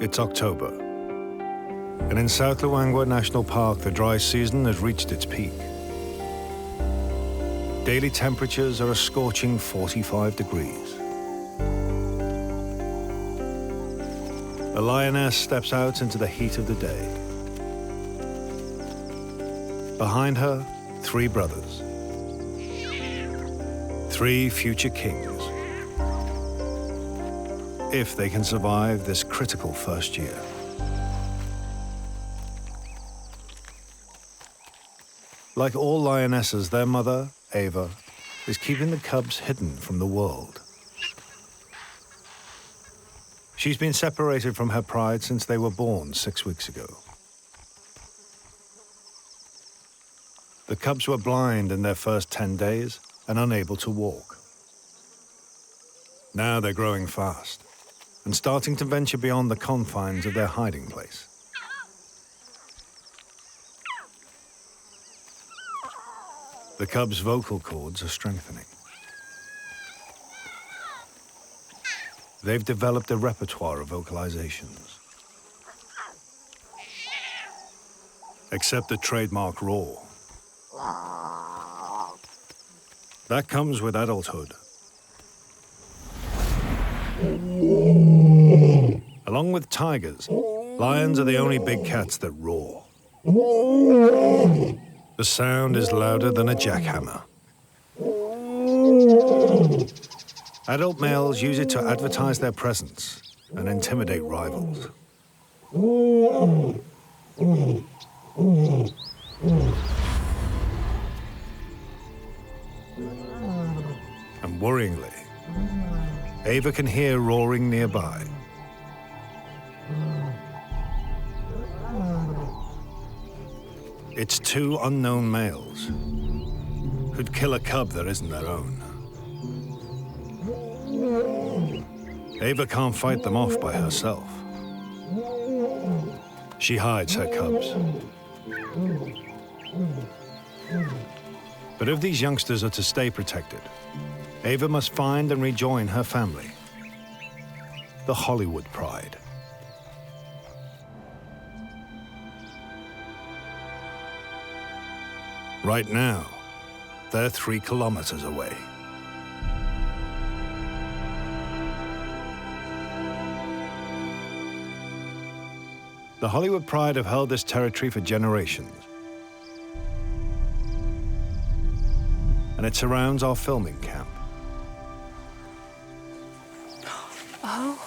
It's October, and in South Luangwa National Park, the dry season has reached its peak. Daily temperatures are a scorching 45 degrees. A lioness steps out into the heat of the day. Behind her, 3 brothers. 3 future kings. If they can survive this critical first year. Like all lionesses, their mother, Ava, is keeping the cubs hidden from the world. She's been separated from her pride since they were born 6 weeks ago. The cubs were blind in their first 10 days and unable to walk. Now they're growing fast and starting to venture beyond the confines of their hiding place. The cubs' vocal cords are strengthening. They've developed a repertoire of vocalizations. Except the trademark roar. That comes with adulthood. Along with tigers, lions are the only big cats that roar. The sound is louder than a jackhammer. Adult males use it to advertise their presence and intimidate rivals. And worryingly, Ava can hear roaring nearby. It's 2 unknown males who'd kill a cub that isn't their own. Ava can't fight them off by herself. She hides her cubs. But if these youngsters are to stay protected, Ava must find and rejoin her family, the Hollywood Pride. Right now, they're 3 kilometers away. The Hollywood Pride have held this territory for generations. And it surrounds our filming camp. Oh,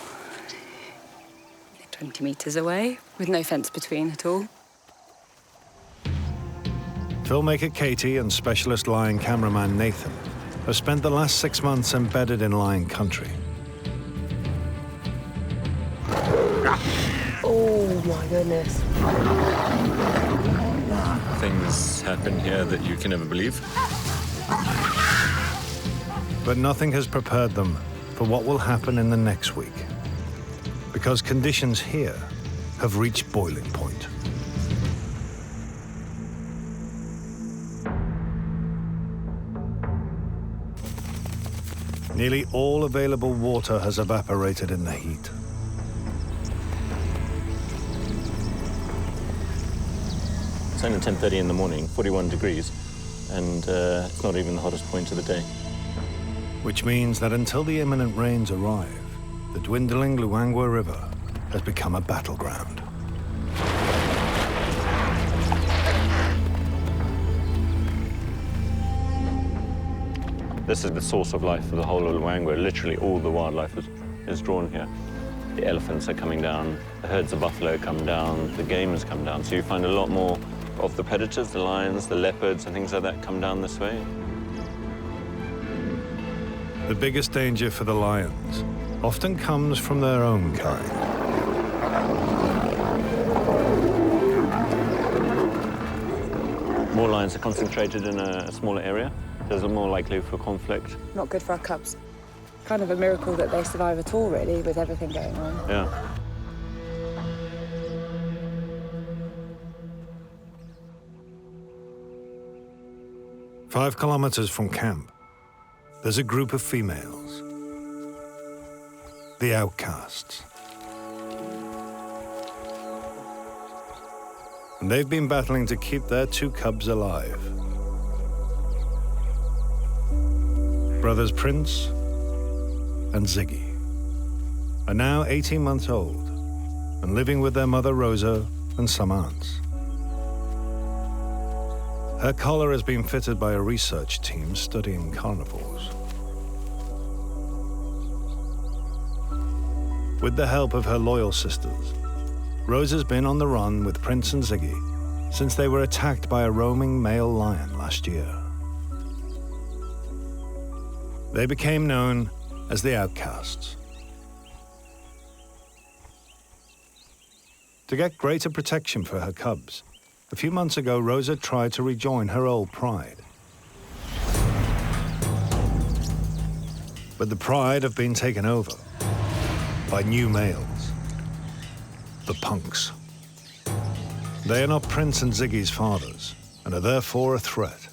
20 meters away, with no fence between at all. Filmmaker Katie and specialist lion cameraman Nathan have spent the last 6 months embedded in lion country. Oh my goodness. Things happen here that you can never believe. But nothing has prepared them for what will happen in the next week, because conditions here have reached boiling point. Nearly all available water has evaporated in the heat. It's only 10:30 in the morning, 41 degrees, and it's not even the hottest point of the day. Which means that until the imminent rains arrive, the dwindling Luangwa River has become a battleground. This is the source of life for the whole of Luangwa. Literally all the wildlife is drawn here. The elephants are coming down, the herds of buffalo come down, the game has come down. So you find a lot more of the predators, the lions, the leopards and things like that come down this way. The biggest danger for the lions often comes from their own kind. More lions are concentrated in a smaller area. There's a more likelihood for conflict. Not good for our cubs. Kind of a miracle that they survive at all, really, with everything going on. Yeah. "5 kilometers from camp, there's a group of females, the outcasts. and they've been battling to keep their two cubs alive. Brothers Prince and Ziggy are now 18 months old and living with their mother Rosa and some aunts. Her collar has been fitted by a research team studying carnivores. With the help of her loyal sisters, Rosa's been on the run with Prince and Ziggy since they were attacked by a roaming male lion last year. They became known as the outcasts. To get greater protection for her cubs, a few months ago, Rosa tried to rejoin her old pride. But the pride have been taken over by new males, the punks. They are not Prince and Ziggy's fathers and are therefore a threat.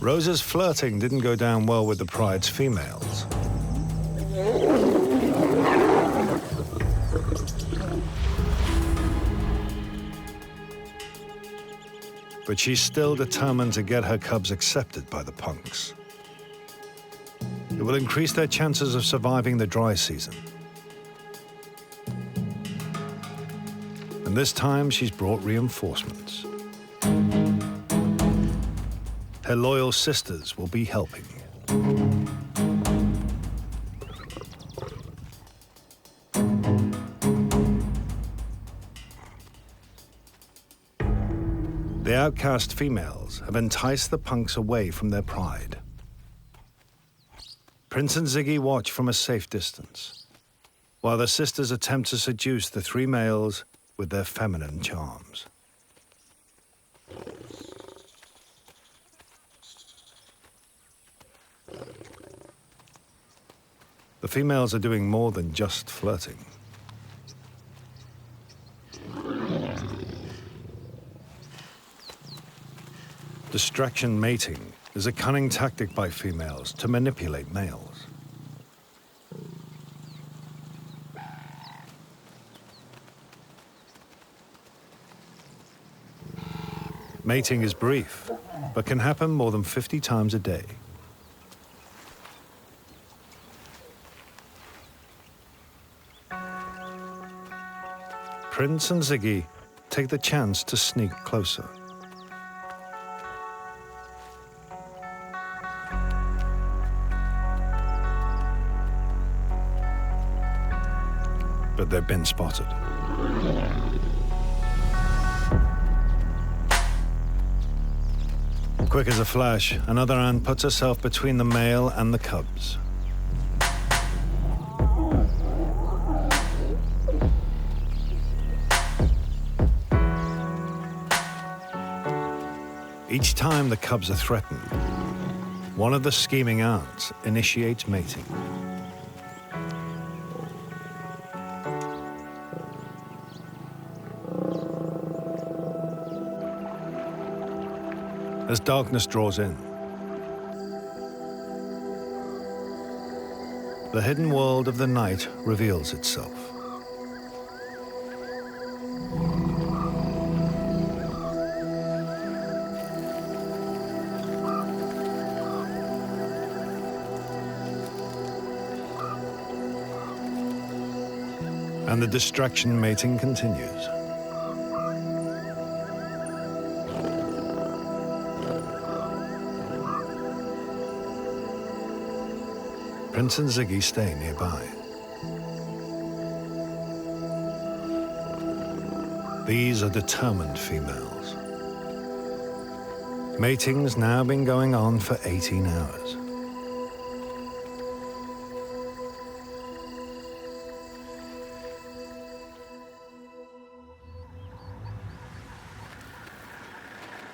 Rosa's flirting didn't go down well with the pride's females. But she's still determined to get her cubs accepted by the punks. It will increase their chances of surviving the dry season. And this time she's brought reinforcements. Her loyal sisters will be helping. The outcast females have enticed the punks away from their pride. Prince and Ziggy watch from a safe distance, while the sisters attempt to seduce the three males with their feminine charms. The females are doing more than just flirting. Distraction mating is a cunning tactic by females to manipulate males. Mating is brief, but can happen more than 50 times a day. Prince and Ziggy take the chance to sneak closer. But they've been spotted. Quick as a flash, another ant puts herself between the male and the cubs. Each time the cubs are threatened, one of the scheming ants initiates mating. As darkness draws in, the hidden world of the night reveals itself. And the distraction mating continues. Prince and Ziggy stay nearby. These are determined females. Mating's now been going on for 18 hours.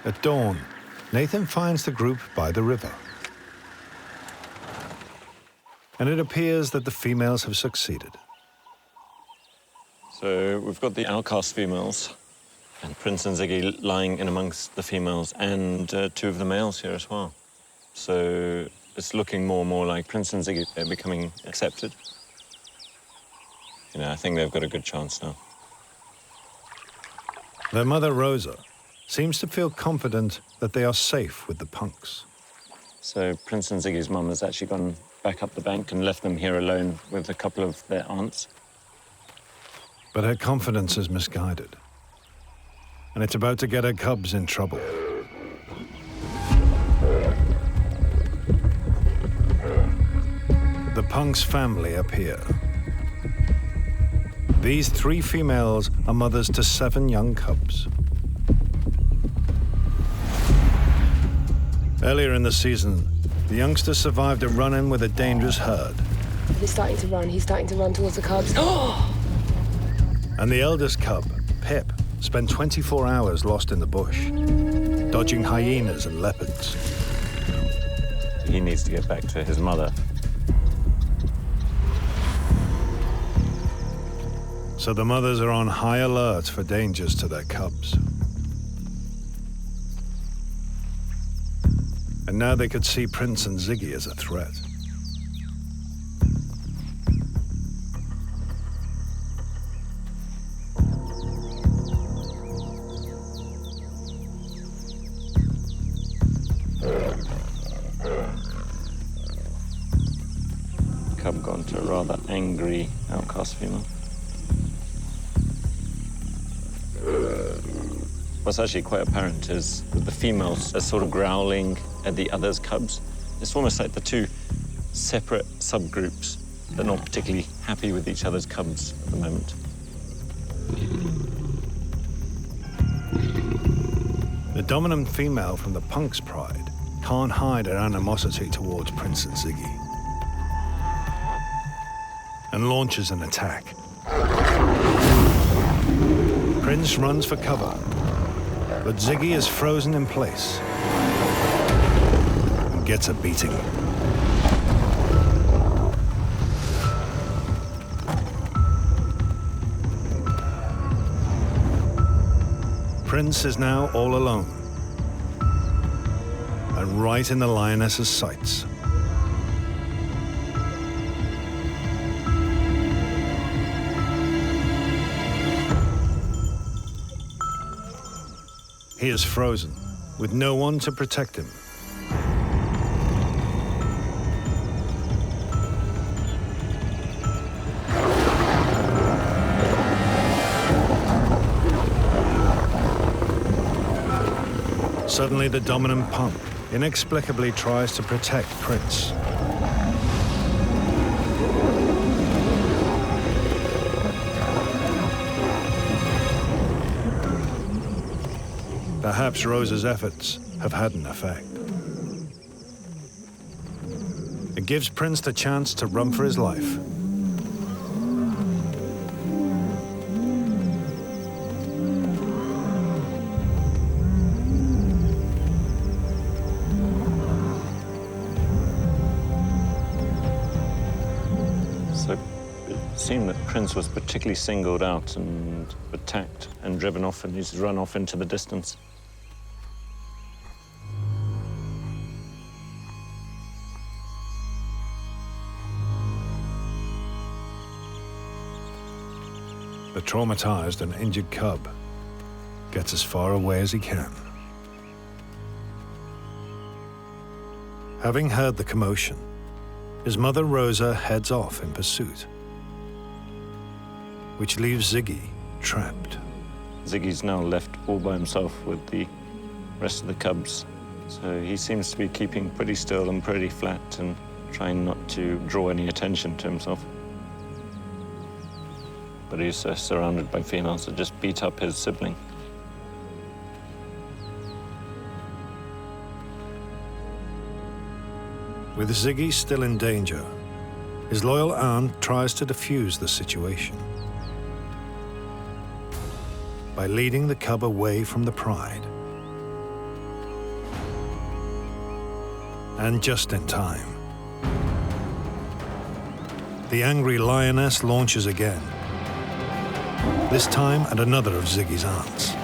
At dawn, Nathan finds the group by the river. And it appears that the females have succeeded. So we've got the outcast females, and Prince and Ziggy lying in amongst the females, and two of the males here as well. So it's looking more and more like Prince and Ziggy are becoming accepted. You know, I think they've got a good chance now. Their mother, Rosa, seems to feel confident that they are safe with the punks. So Prince and Ziggy's mum has actually gone back up the bank and left them here alone with a couple of their aunts. But her confidence is misguided, and it's about to get her cubs in trouble. The punk's family appear. These 3 females are mothers to 7 young cubs. Earlier in the season, the youngster survived a run-in with a dangerous herd. He's starting to run. He's starting to run towards the cubs. And the eldest cub, Pip, spent 24 hours lost in the bush, dodging hyenas and leopards. He needs to get back to his mother. So the mothers are on high alert for dangers to their cubs. And now they could see Prince and Ziggy as a threat. Cub gone to a rather angry outcast female. What's actually quite apparent is that the females are sort of growling at the other's cubs. It's almost like the 2 separate subgroups that are not particularly happy with each other's cubs at the moment. The dominant female from the punk's pride can't hide her animosity towards Prince and Ziggy, and launches an attack. Prince runs for cover, but Ziggy is frozen in place and gets a beating. Prince is now all alone and right in the lioness's sights. He is frozen, with no one to protect him. Suddenly, the dominant punk inexplicably tries to protect Prince. Perhaps Rosa's efforts have had an effect. It gives Prince the chance to run for his life. So it seemed that Prince was particularly singled out and attacked and driven off, and he's run off into the distance. The traumatized and injured cub gets as far away as he can. Having heard the commotion, his mother Rosa heads off in pursuit, which leaves Ziggy trapped. Ziggy's now left all by himself with the rest of the cubs. So he seems to be keeping pretty still and pretty flat and trying not to draw any attention to himself. But he's surrounded by females that just beat up his sibling. With Ziggy still in danger, his loyal aunt tries to defuse the situation by leading the cub away from the pride. And just in time. The angry lioness launches again, this time at another of Ziggy's aunts.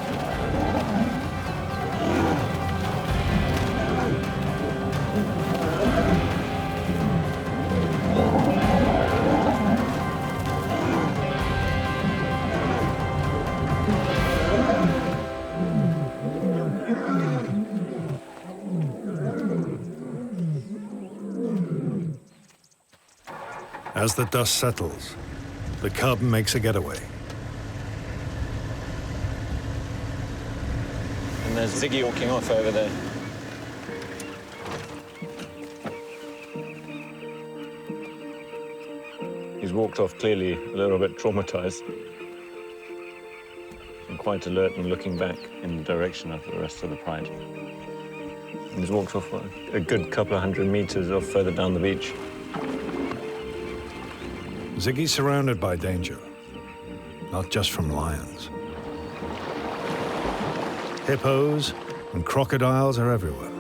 As the dust settles, the cub makes a getaway. And there's Ziggy walking off over there. He's walked off clearly a little bit traumatized and quite alert and looking back in the direction of the rest of the pride. And he's walked off a good couple of 100 meters off further down the beach. Ziggy's surrounded by danger, not just from lions. Hippos and crocodiles are everywhere.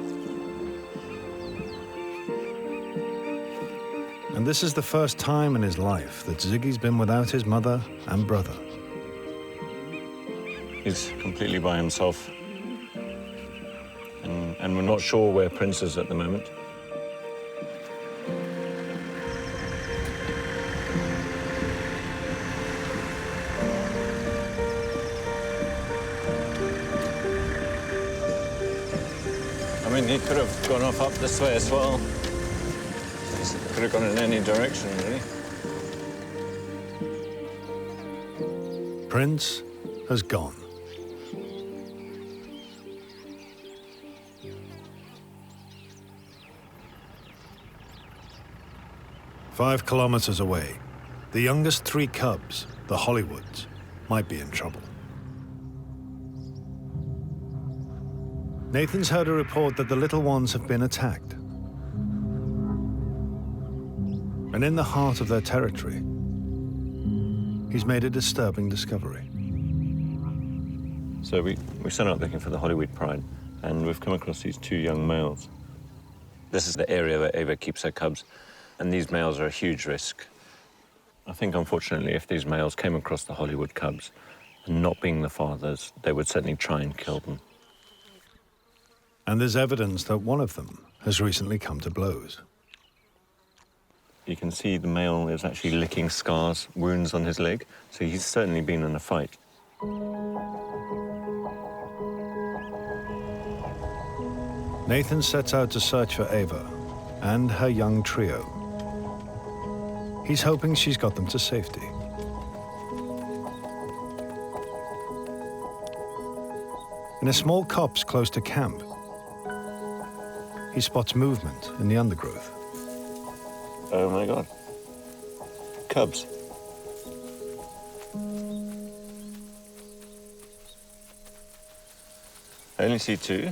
And this is the first time in his life that Ziggy's been without his mother and brother. He's completely by himself. And we're not sure where Prince is at the moment. I mean, he could have gone off up this way as well. He could have gone in any direction, really. Prince has gone. Five kilometers away, the youngest three cubs, the Hollywoods, might be in trouble. Nathan's heard a report that the little ones have been attacked. And in the heart of their territory, he's made a disturbing discovery. So we set out looking for the Hollywood pride, and we've come across these two young males. This is the area where Ava keeps her cubs, and these males are a huge risk. I think, unfortunately, if these males came across the Hollywood cubs, and not being the fathers, they would certainly try and kill them. And there's evidence that one of them has recently come to blows. You can see the male is actually licking scars, wounds on his leg, so he's certainly been in a fight. Nathan sets out to search for Ava and her young trio. He's hoping she's got them to safety. In a small copse close to camp, he spots movement in the undergrowth. Oh my God. Cubs. I only see two.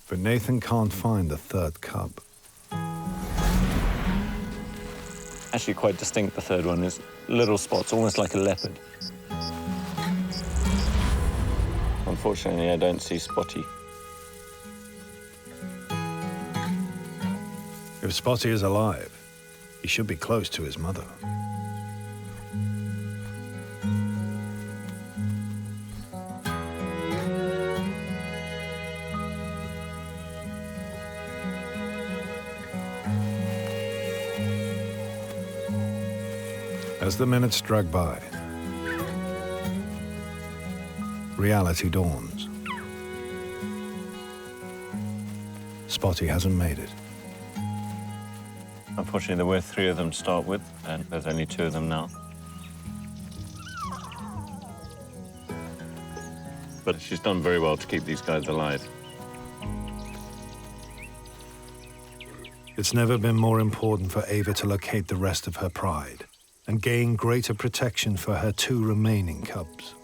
But Nathan can't find the third cub. Actually quite distinct, the third one is little spots, almost like a leopard. Unfortunately, I don't see Spotty. If Spotty is alive, he should be close to his mother. As the minutes drag by, reality dawns. Spotty hasn't made it. Unfortunately, there were three of them to start with, and there's only two of them now. But she's done very well to keep these guys alive. It's never been more important for Ava to locate the rest of her pride and gain greater protection for her two remaining cubs.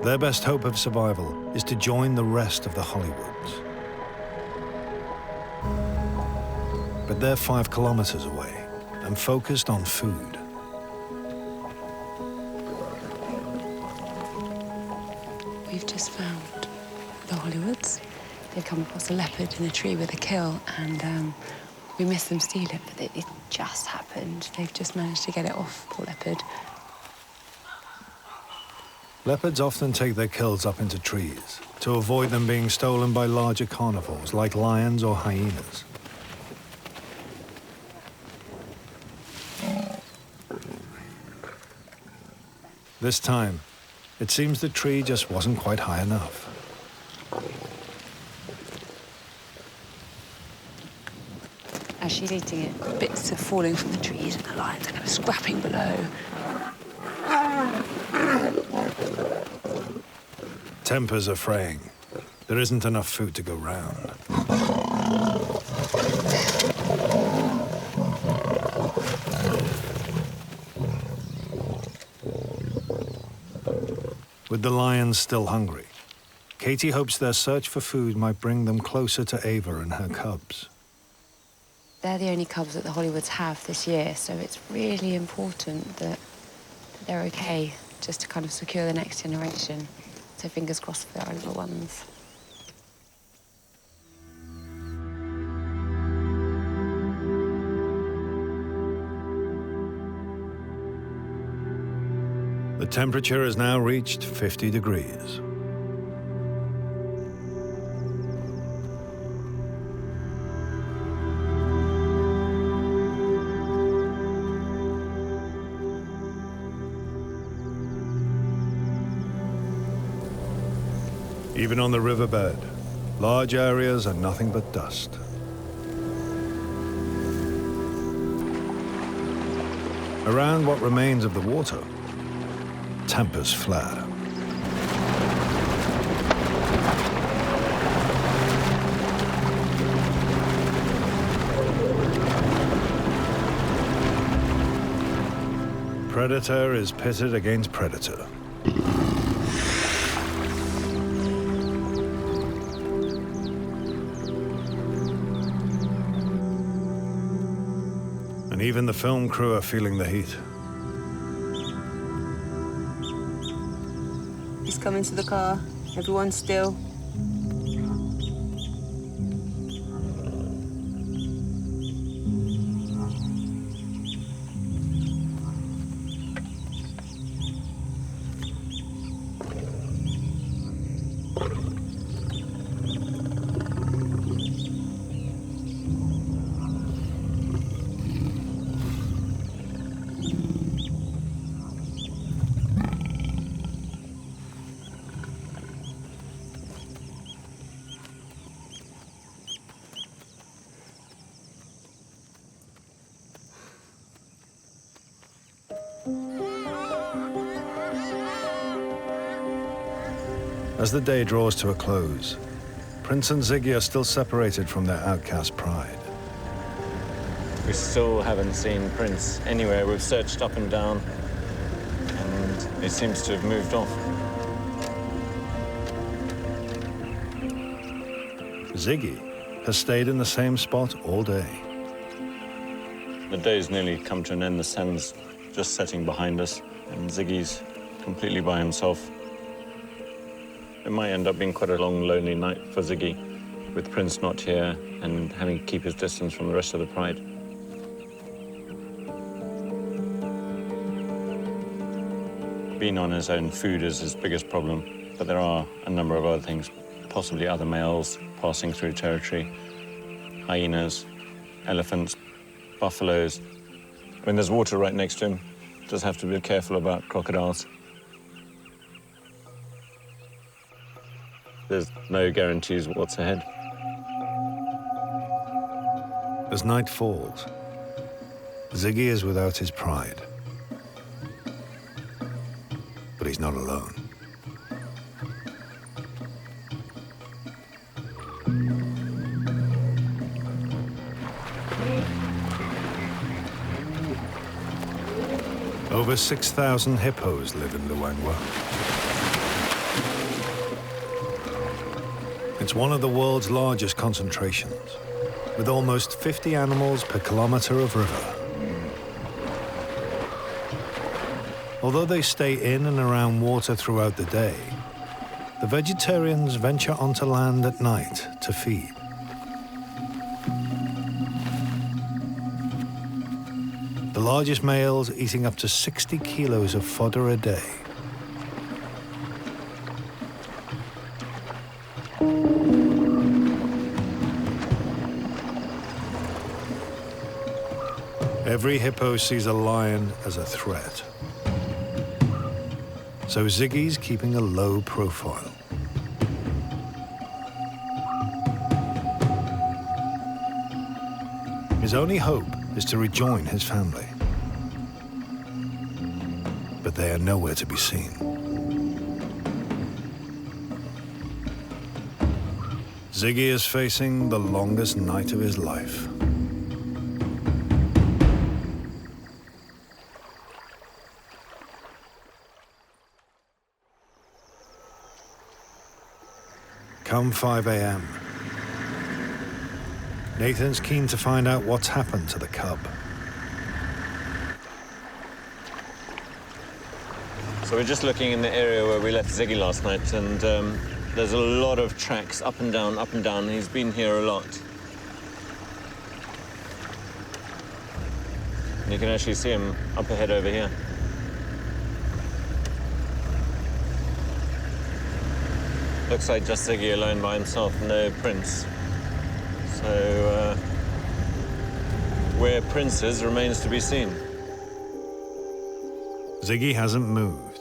Their best hope of survival is to join the rest of the Hollywoods. But they're 5 kilometers away and focused on food. We've just found the Hollywoods. They've come across a leopard in a tree with a kill, and we missed them steal it, but it just happened. They've just managed to get it off, poor leopard. Leopards often take their kills up into trees to avoid them being stolen by larger carnivores like lions or hyenas. This time, it seems the tree just wasn't quite high enough. as she's eating it, bits are falling from the trees and the lions are kind of scrapping below. Tempers are fraying. There isn't enough food to go round. With the lions still hungry, Katie hopes their search for food might bring them closer to Ava and her cubs. They're the only cubs that the Hollywoods have this year, so it's really important that they're okay, just to kind of secure the next generation. So fingers crossed for our little ones. The temperature has now reached 50 degrees. Even on the riverbed, large areas are nothing but dust. Around what remains of the water, tempers flare. Predator is pitted against predator. And even the film crew are feeling the heat. He's coming to the car. Everyone's still. As the day draws to a close, Prince and Ziggy are still separated from their outcast pride. We still haven't seen Prince anywhere. We've searched up and down, and he seems to have moved off. Ziggy has stayed in the same spot all day. The day's nearly come to an end. The sun's just setting behind us, and Ziggy's completely by himself. It might end up being quite a long, lonely night for Ziggy, with Prince not here and having to keep his distance from the rest of the pride. Being on his own, food is his biggest problem, but there are a number of other things, possibly other males passing through territory, hyenas, elephants, buffaloes. When there's water right next to him, just have to be careful about crocodiles. There's no guarantees what's ahead. As night falls, Ziggy is without his pride. But he's not alone. Over 6,000 hippos live in Luangwa. It's one of the world's largest concentrations, with almost 50 animals per kilometre of river. Although they stay in and around water throughout the day, the vegetarians venture onto land at night to feed. The largest males eating up to 60 kilos of fodder a day. Every hippo sees a lion as a threat. So Ziggy's keeping a low profile. His only hope is to rejoin his family. But they are nowhere to be seen. Ziggy is facing the longest night of his life. Come 5 a.m. Nathan's keen to find out what's happened to the cub. So we're just looking in the area where we left Ziggy last night, and there's a lot of tracks up and down, up and down. He's been here a lot. And you can actually see him up ahead over here. Looks like just Ziggy alone by himself, no Prince. So where Prince is remains to be seen. Ziggy hasn't moved.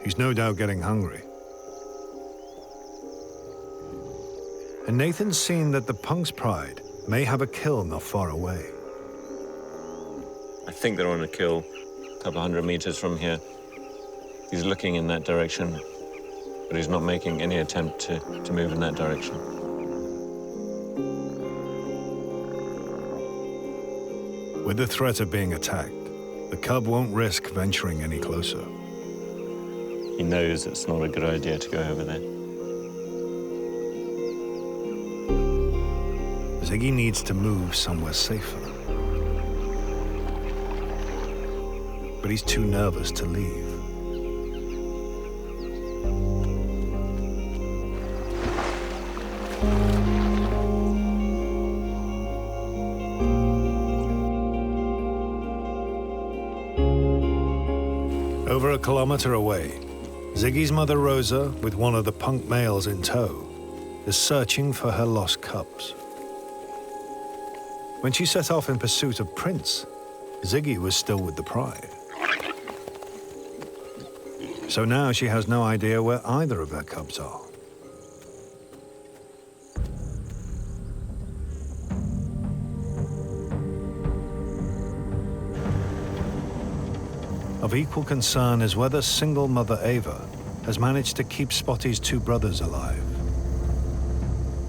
He's no doubt getting hungry. And Nathan's seen that the punk's pride may have a kill not far away. I think they're on a kill a couple hundred meters from here. He's looking in that direction, but he's not making any attempt to move in that direction. With the threat of being attacked, the cub won't risk venturing any closer. He knows it's not a good idea to go over there. Ziggy needs to move somewhere safer. But he's too nervous to leave. Over a kilometer away, Ziggy's mother Rosa, with one of the punk males in tow, is searching for her lost cubs. When she set off in pursuit of Prince, Ziggy was still with the pride. So now she has no idea where either of her cubs are. Of equal concern is whether single mother Ava has managed to keep Spotty's two brothers alive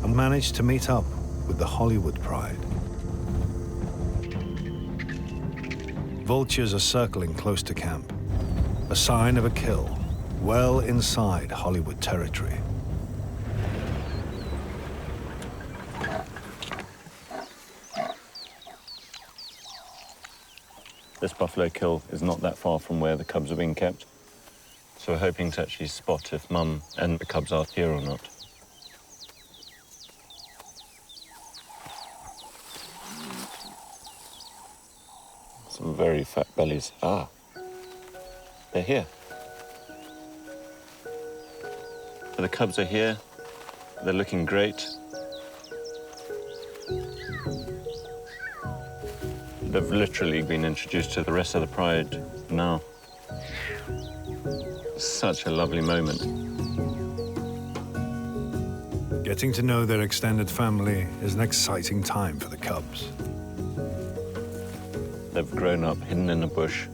and managed to meet up with the Hollywood pride. Vultures are circling close to camp, a sign of a kill well inside Hollywood territory. This buffalo kill is not that far from where the cubs are being kept. So we're hoping to actually spot if Mum and the cubs are here or not. Some very fat bellies. Ah, they're here. So the cubs are here. They're looking great. They've literally been introduced to the rest of the pride now. Such a lovely moment. Getting to know their extended family is an exciting time for the cubs. They've grown up hidden in a bush.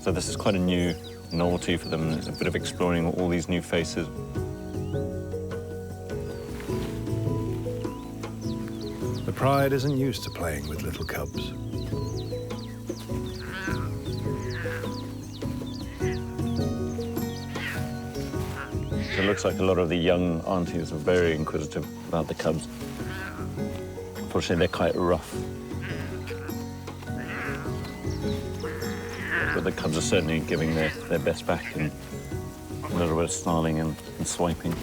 So this is quite a new novelty for them. It's a bit of exploring all these new faces. The pride isn't used to playing with little cubs. So it looks like a lot of the young aunties are very inquisitive about the cubs. Unfortunately, they're quite rough. But the cubs are certainly giving their best back and a little bit of snarling and swiping.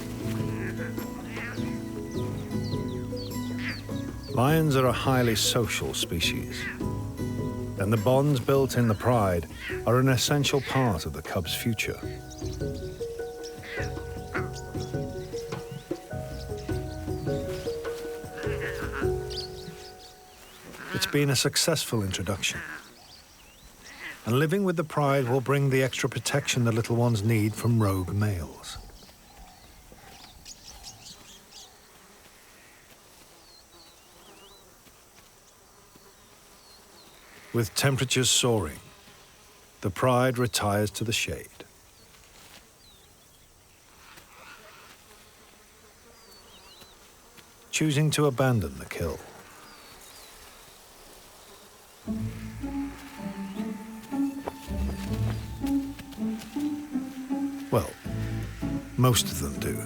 Lions are a highly social species, and the bonds built in the pride are an essential part of the cub's future. It's been a successful introduction, and living with the pride will bring the extra protection the little ones need from rogue males. With temperatures soaring, the Pride retires to the shade. Choosing to abandon the kill. Well, most of them do.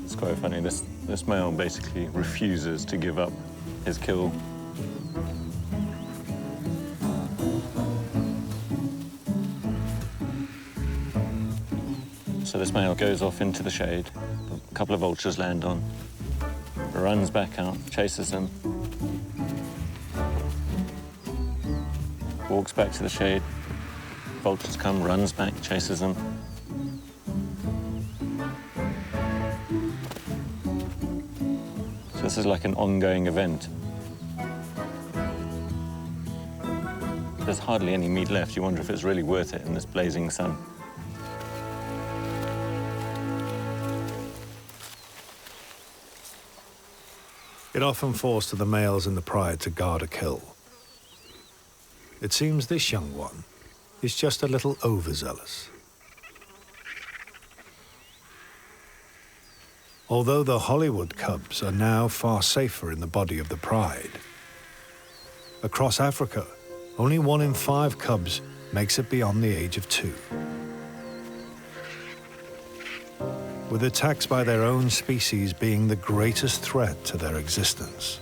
It's quite funny, this male basically refuses to give up his kill. So this male goes off into the shade, a couple of vultures land on, runs back out, chases them, walks back to the shade, vultures come, runs back, chases them. So this is like an ongoing event. There's hardly any meat left. You wonder if it's really worth it in this blazing sun. It often falls to the males in the Pride to guard a kill. It seems this young one is just a little overzealous. Although the Hollywood cubs are now far safer in the body of the Pride, across Africa, only 1 in 5 cubs makes it beyond the age of 2. With attacks by their own species being the greatest threat to their existence.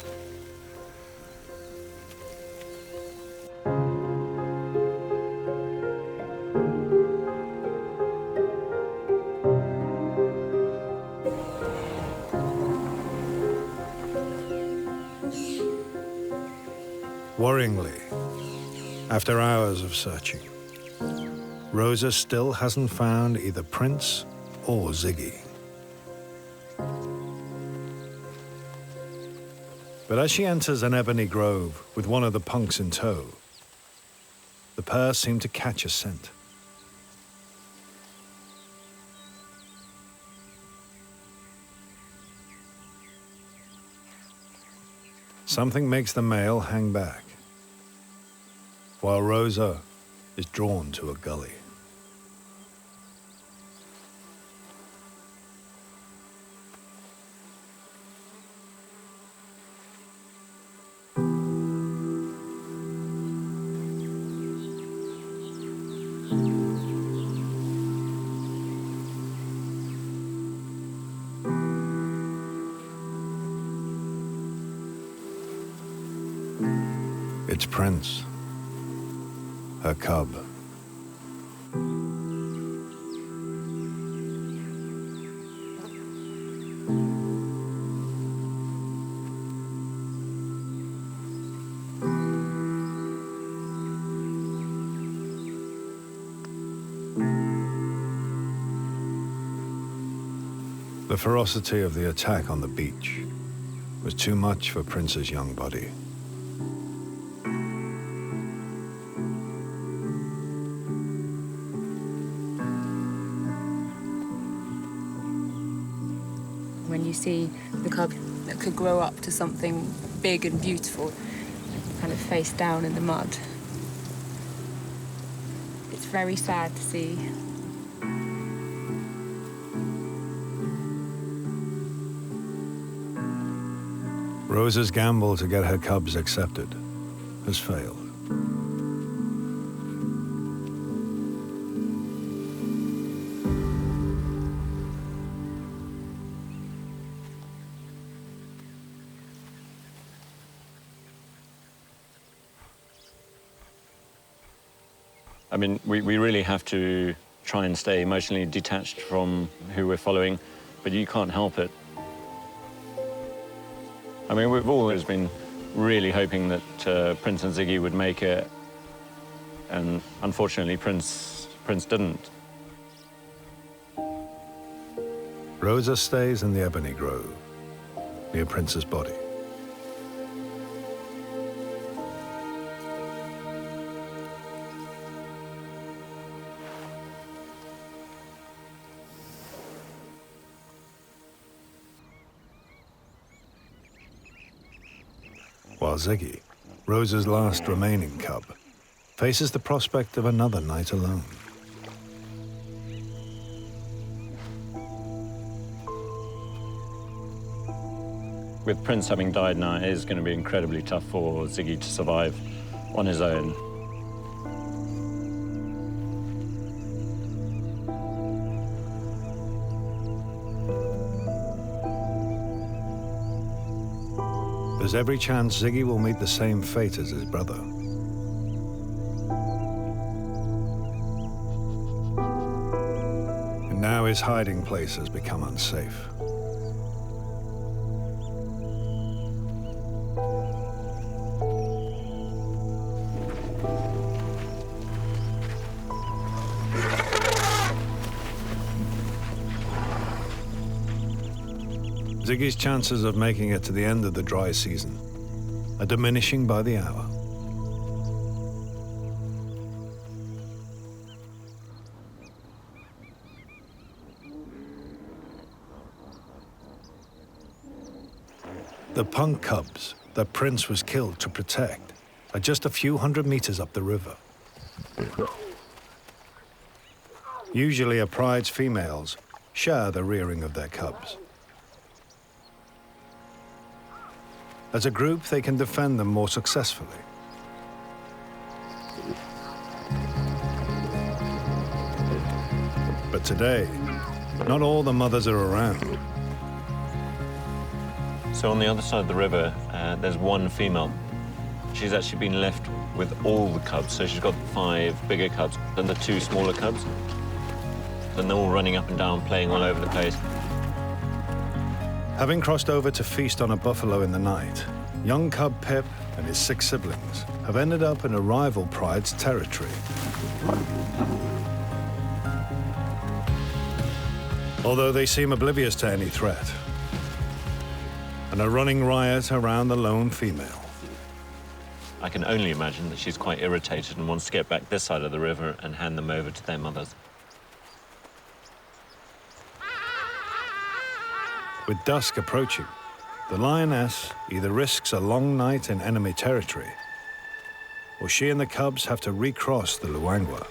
Worryingly, after hours of searching, Rosa still hasn't found either Prince or Ziggy. But as she enters an ebony grove with one of the punks in tow, the pair seem to catch a scent. Something makes the male hang back, while Rosa is drawn to a gully. It's Prince, her cub. The ferocity of the attack on the beach was too much for Prince's young body. When you see the cub that could grow up to something big and beautiful, kind of face down in the mud, it's very sad to see. Rosa's gamble to get her cubs accepted has failed. I mean, we really have to try and stay emotionally detached from who we're following, but you can't help it. I mean, we've always been really hoping that Prince and Ziggy would make it, and unfortunately, Prince didn't. Rosa stays in the ebony grove, near Prince's body. while Ziggy, Rosa's last remaining cub, faces the prospect of another night alone. With Prince having died now, it is going to be incredibly tough for Ziggy to survive on his own. There's every chance Ziggy will meet the same fate as his brother. And now his hiding place has become unsafe. Ziggy's chances of making it to the end of the dry season are diminishing by the hour. The punk cubs that Prince was killed to protect are just a few hundred meters up the river. Usually a pride's females share the rearing of their cubs. As a group, they can defend them more successfully. But today, not all the mothers are around. So on the other side of the river, there's one female. She's actually been left with all the cubs. So she's got 5 bigger cubs and the 2 smaller cubs. And they're all running up and down, playing all over the place. Having crossed over to feast on a buffalo in the night, young cub Pip and his 6 siblings have ended up in a rival pride's territory. Although they seem oblivious to any threat, and are running riot around the lone female. I can only imagine that she's quite irritated and wants to get back this side of the river and hand them over to their mothers. With dusk approaching, the lioness either risks a long night in enemy territory, or she and the cubs have to recross the Luangwa.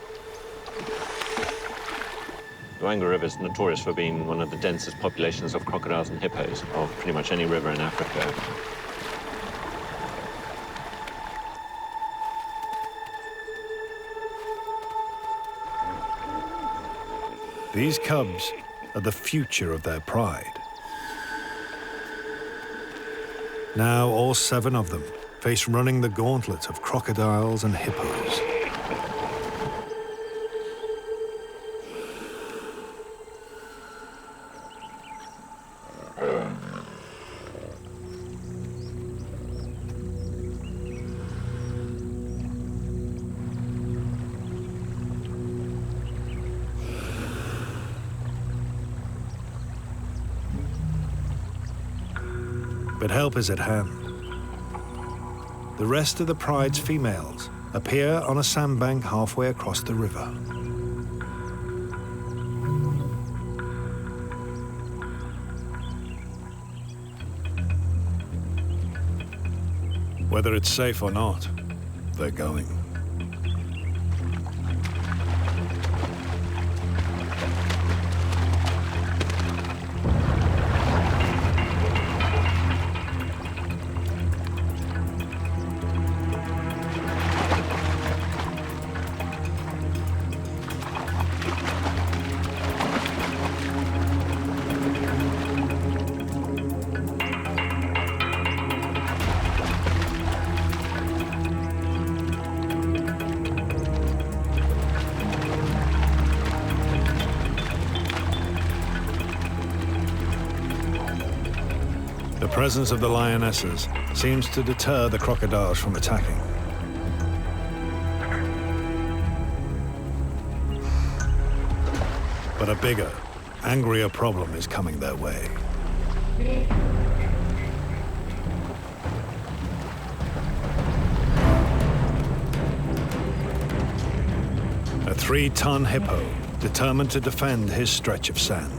Luangwa River is notorious for being one of the densest populations of crocodiles and hippos of pretty much any river in Africa. These cubs are the future of their pride. Now all 7 of them face running the gauntlet of crocodiles and hippos. But help is at hand. The rest of the pride's females appear on a sandbank halfway across the river. Whether it's safe or not, they're going. The presence of the lionesses seems to deter the crocodiles from attacking. But a bigger, angrier problem is coming their way. A 3-ton hippo determined to defend his stretch of sand.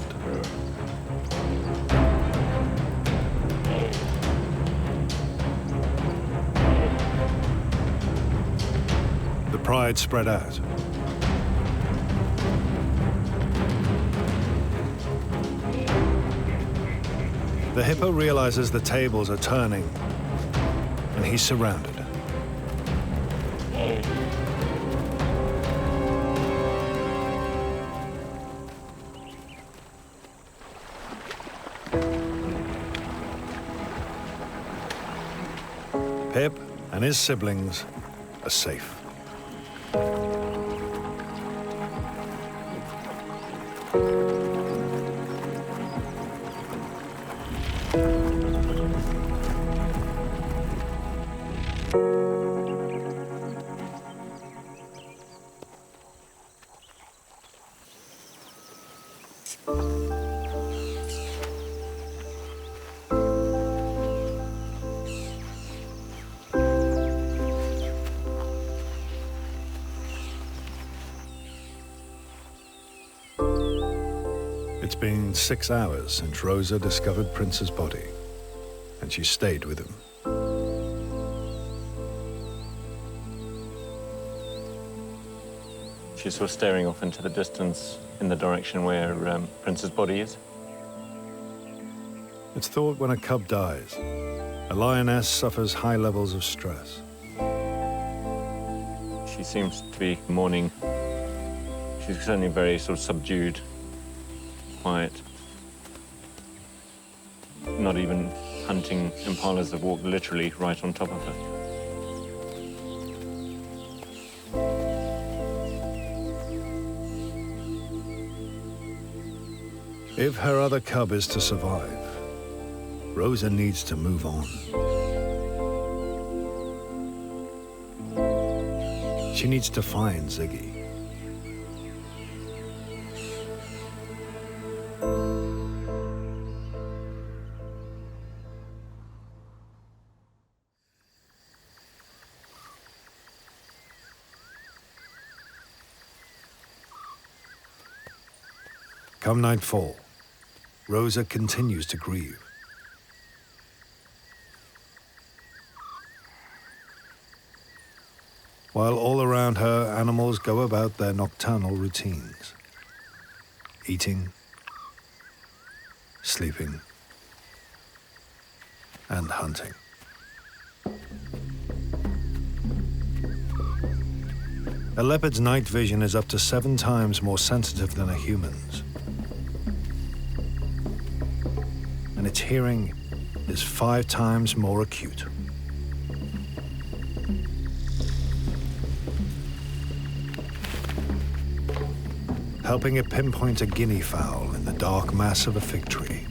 pride spread out. The hippo realizes the tables are turning, and he's surrounded. Pip and his siblings are safe. It's been 6 hours since Rosa discovered Prince's body, and she stayed with him. She's sort of staring off into the distance in the direction where Prince's body is. It's thought when a cub dies, a lioness suffers high levels of stress. She seems to be mourning. She's certainly very sort of subdued, quiet. Not even hunting impalas that walk literally right on top of her. If her other cub is to survive, Rosa needs to move on. She needs to find Ziggy. Come nightfall, Rosa continues to grieve. While all around her, animals go about their nocturnal routines. Eating, sleeping, and hunting. A leopard's night vision is up to 7 times more sensitive than a human's. And its hearing is 5 times more acute. Helping it pinpoint a guinea fowl in the dark mass of a fig tree.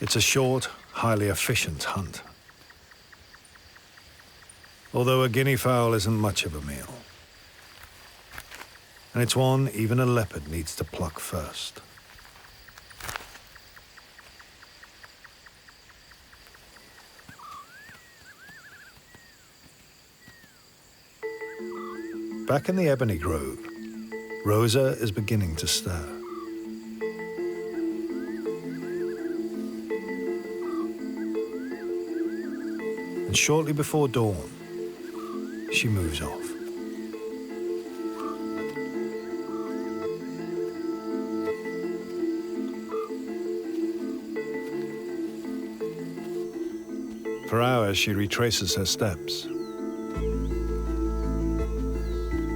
It's a short, highly efficient hunt. Although a guinea fowl isn't much of a meal. And it's one even a leopard needs to pluck first. Back in the ebony grove, Rosa is beginning to stir. And shortly before dawn, she moves off. For hours, she retraces her steps,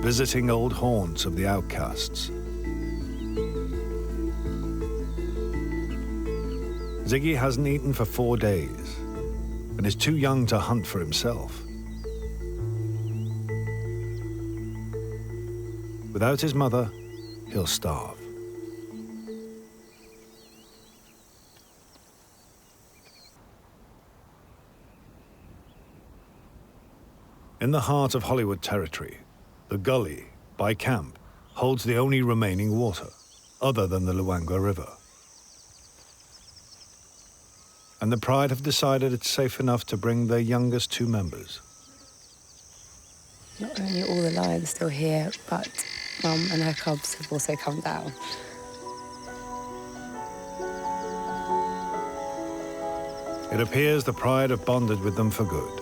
visiting old haunts of the outcasts. Ziggy hasn't eaten for 4 days and is too young to hunt for himself. Without his mother, he'll starve. In the heart of Hollywood territory, the gully, by camp, holds the only remaining water, other than the Luangwa River. And the Pride have decided it's safe enough to bring their youngest 2 members. Not only are all the lions still here, but Mum and her cubs have also come down. It appears the Pride have bonded with them for good.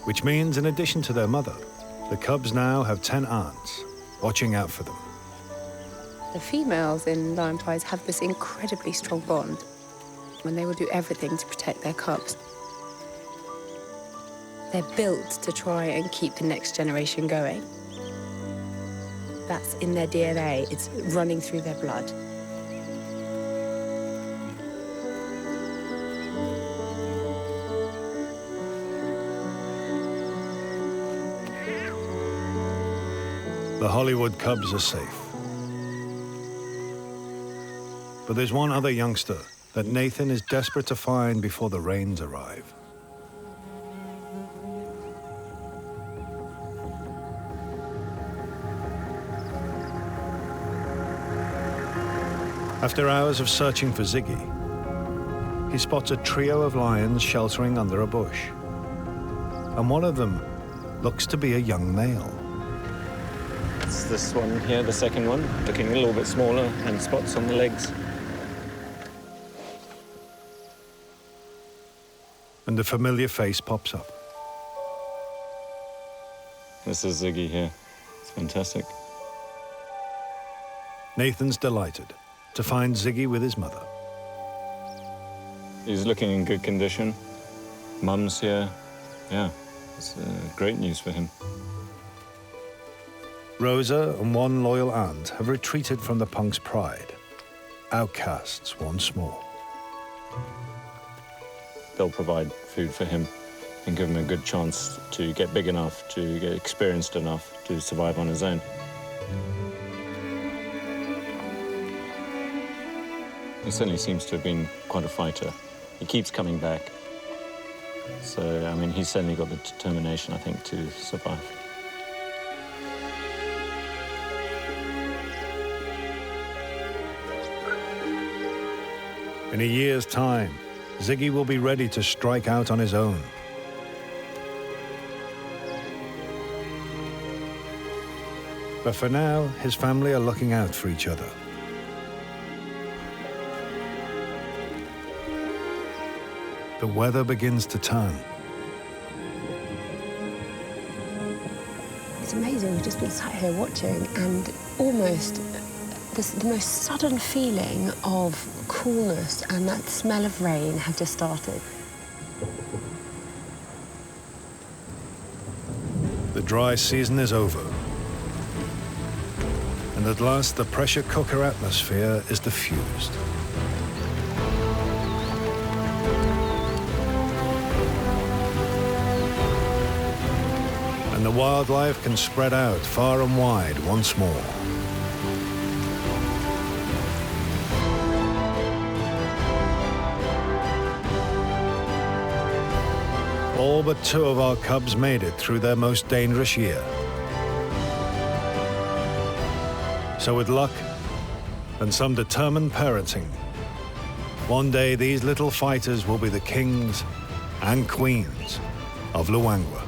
Which means, in addition to their mother, the cubs now have 10 aunts watching out for them. The females in lion prides have this incredibly strong bond, and they will do everything to protect their cubs. They're built to try and keep the next generation going. That's in their DNA, it's running through their blood. The Hollywood cubs are safe. But there's one other youngster that Nathan is desperate to find before the rains arrive. After hours of searching for Ziggy, he spots a trio of lions sheltering under a bush. And one of them looks to be a young male. It's this one here, the second one, looking a little bit smaller and spots on the legs. And a familiar face pops up. This is Ziggy here. It's fantastic. Nathan's delighted to find Ziggy with his mother. He's looking in good condition. Mum's here. Yeah, it's great news for him. Rosa and one loyal aunt have retreated from the punk's pride, outcasts once more. They'll provide food for him and give him a good chance to get big enough, to get experienced enough to survive on his own. He certainly seems to have been quite a fighter. He keeps coming back. So, I mean, he's certainly got the determination, I think, to survive. In a year's time, Ziggy will be ready to strike out on his own. But for now, his family are looking out for each other. The weather begins to turn. It's amazing, we've just been sat here watching, and almost the most sudden feeling of coolness and that smell of rain have just started. The dry season is over. And at last, the pressure cooker atmosphere is diffused. And the wildlife can spread out far and wide once more. All but 2 of our cubs made it through their most dangerous year. So with luck and some determined parenting, one day these little fighters will be the kings and queens of Luangwa.